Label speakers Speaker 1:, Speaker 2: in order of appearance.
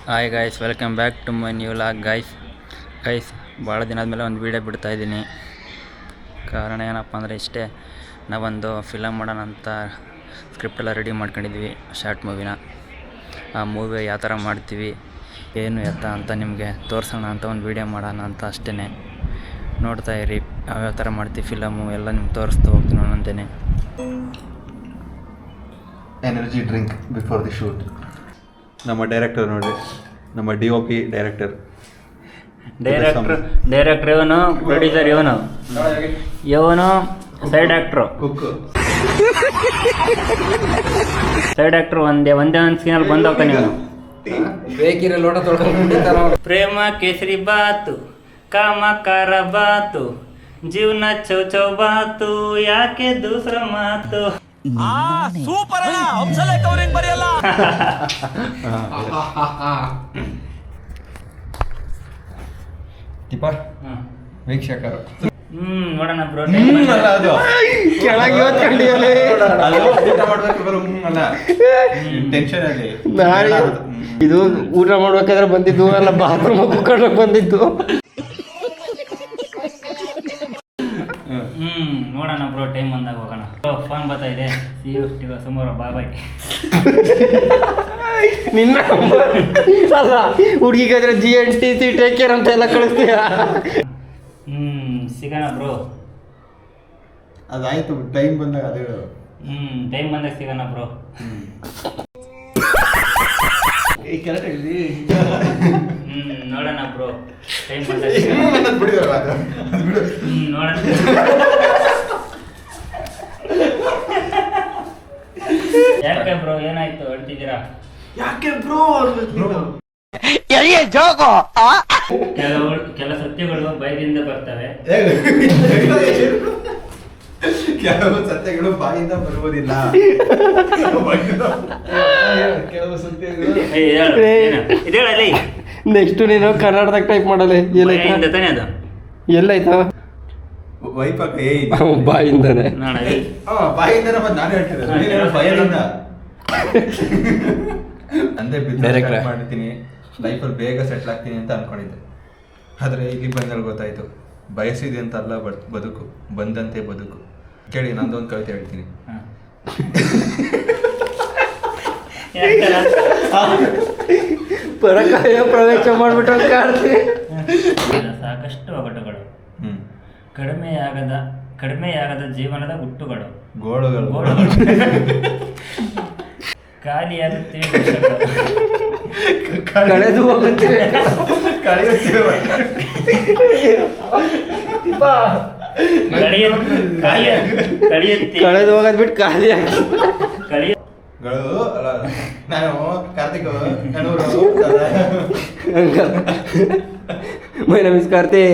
Speaker 1: Hi guys, welcome back to my new vlog guys ಭಾಳ ದಿನ ಆದಮೇಲೆ ಒಂದು ವೀಡಿಯೋ ಬಿಡ್ತಾಯಿದ್ದೀನಿ. ಕಾರಣ ಏನಪ್ಪ ಅಂದರೆ ಇಷ್ಟೇ, ನಾವೊಂದು ಫಿಲಮ್ ಮಾಡೋಣ ಅಂತ ಸ್ಕ್ರಿಪ್ಟೆಲ್ಲ ರೆಡಿ ಮಾಡ್ಕೊಂಡಿದ್ವಿ. ಶಾರ್ಟ್ ಮೂವಿನ ಆ ಮೂವಿ ಯಾವ ಥರ ಮಾಡ್ತೀವಿ ಏನು ಎತ್ತ ಅಂತ ನಿಮಗೆ ತೋರಿಸೋಣ ಅಂತ ಒಂದು ವೀಡಿಯೋ ಮಾಡೋಣ ಅಂತ ಅಷ್ಟೇ. ನೋಡ್ತಾ ಇರಿ ಯಾವ್ಯಾವ ಥರ ಮಾಡ್ತೀವಿ ಫಿಲಮು ಎಲ್ಲ ನಿಮ್ಗೆ ತೋರಿಸ್ತಾ ಹೋಗ್ತೀನಿ ಒಂದೊಂದೇ.
Speaker 2: Energy drink before the shoot. ನಮ್ಮ ಡೈರೆಕ್ಟರ್ ನೋಡಿ, ನಮ್ಮ DOP ಡೈರೆಕ್ಟರ್
Speaker 1: ಇವನು, ಪ್ರೊಡ್ಯೂಸರ್ ಇವನು ಸೈಡ್ ಆ್ಯಕ್ಟ್ರು ಒಂದೇ ಒಂದು ಸೀನಲ್ಲಿ ಬಂದೋಗ್ತಾನೆ ಇವನು.
Speaker 3: ಬೇಕಿರೋ ಲೋಟ ತೊಳ್ಕೊಂಡು
Speaker 1: ಪ್ರೇಮ ಕೇಸರಿ ಬಾತು, ಕಾಮ ಕಾರ ಬಾತು, ಜೀವನ ಚೌ ಬಾತು, ಯಾಕೆ ದೂಸರ ಮಾತು.
Speaker 4: ಸೂಪರ್ ಅಲ್ಲ, ಹಂಸಲೇಖ ಅವ್ರಿಗೆ ಬರೆಯಲ್ಲ.
Speaker 2: ವೀಕ್ಷಕರು
Speaker 1: ನೋಡೋಣ ಬ್ರೋ.
Speaker 2: ಟೆನ್ಷನ್ ಅಲ್ಲಿ
Speaker 3: ಇದು ಊಟ ಮಾಡ್ಬೇಕಾದ್ರೆ ಬಂದಿದ್ದು ಅಲ್ಲ, ಬಾತ್ರೂಮ್ ಕುಕ್ಕರ್ಗೆ ಬಂದಿದ್ದು.
Speaker 1: ನೋಡೋಣ ಬ್ರೋ, ಟೈಮ್ ಬಂದಾಗ ಹೋಗೋಣ. ಫೋನ್ ಬರ್ತಾ ಇದೆ, ಸುಮಾರು ಬಾಯ್.
Speaker 3: ನಿನ್ನ ಅಲ್ಲ ಹುಡುಗಿಗಾದ್ರೆ GNTC ಟೇಕ್ ಕೇರ್ ಅಂತ ಎಲ್ಲ ಕಳಿಸ್ತೀಯ.
Speaker 1: ಸಿಗೋಣ ಬ್ರೋ.
Speaker 2: ಅದಾಯ್ತು, ಟೈಮ್ ಬಂದಾಗ ಅದೇ
Speaker 1: ಟೈಮ್ ಬಂದಾಗ ಸಿಗೋಣ ಬ್ರೋ. ನೋಡೋಣ ಬ್ರೋ, ಟೈಮ್ ಬಂದಾಗ ನೋಡೋಣ. ಯಾಕೆ ಬ್ರೋ, ಏನಾಯ್ತು ಹೇಳ್ತಿದ್ದೀರಾ?
Speaker 3: ಯಾಕೆ ಬ್ರೋ
Speaker 1: ಕೆಲ ಸತ್ಯಗಳು ಬೈದಿಂದ ಬರ್ತವೆ,
Speaker 2: ಕೆಲವು ಸತ್ಯಗಳು ಬಾಯಿಂದ ಬರುವುದಿಲ್ಲ. ಕೆಲವು ಸತ್ಯಗಳು
Speaker 1: ಇದೇಳಲ್ಲಿ.
Speaker 3: ನೆಕ್ಸ್ಟ್ ನೀನು ಕನ್ನಡದಾಗ ಟೈಪ್ ಮಾಡಲ್ಲ.
Speaker 1: ತಾನೇ ಅದು
Speaker 3: ಎಲ್ಲಾಯ್ತಾ
Speaker 2: ವೈಪಕ್ಕ
Speaker 3: ಬಾಯಿಂದಾನೆ
Speaker 2: ಬಾಯಿಂದನೇ ಬಂದು ನಾನು ಹೇಳ್ತಿದ್ದೆ ಭಯದಿಂದ. ಅಂದೇ ಬಿಸ್ನೆಸ್ ಮಾಡ್ತೀನಿ, ಲೈಫಲ್ಲಿ ಬೇಗ ಸೆಟ್ಲ್ ಆಗ್ತೀನಿ ಅಂತ ಅನ್ಕೊಂಡಿದ್ದೆ. ಆದರೆ ಇಲ್ಲಿ ಬಂದಲ್ಲಿ ಗೊತ್ತಾಯ್ತು, ಬಯಸಿದೆ ಅಂತ ಅಲ್ಲ ಬದುಕು, ಬಂದಂತೆ ಬದುಕು. ಕೇಳಿ, ನಂದೊಂದು ಕವಿತೆ ಹೇಳ್ತೀನಿ.
Speaker 3: ಪರಕಾಯ ಪ್ರವೇಶ ಮಾಡ್ಬಿಟ್ಟು ಕಾಡ್ತೀನಿ.
Speaker 1: ಸಾಕಷ್ಟು ಒಗಟುಗಳು, ಕಡಿಮೆಯಾಗದ ಜೀವನದ ಹುಟ್ಟುಗಳು,
Speaker 2: ಗೋಳುಗಳು,
Speaker 1: ಖಾಲಿಯಾಗುತ್ತಿವೆ
Speaker 3: ಕಳೆದು ಹೋಗುತ್ತಿವೆ, ಕಳೆದು ಹೋಗೋದ್ ಬಿಟ್ಟು ಖಾಲಿ
Speaker 2: ಅಲ್ಲ. ನಾನು ಕಾರ್ತಿಕ್ ಕಣೂರು
Speaker 3: ಮೈ ನಮಸ್ಕಾರ್ತಿ.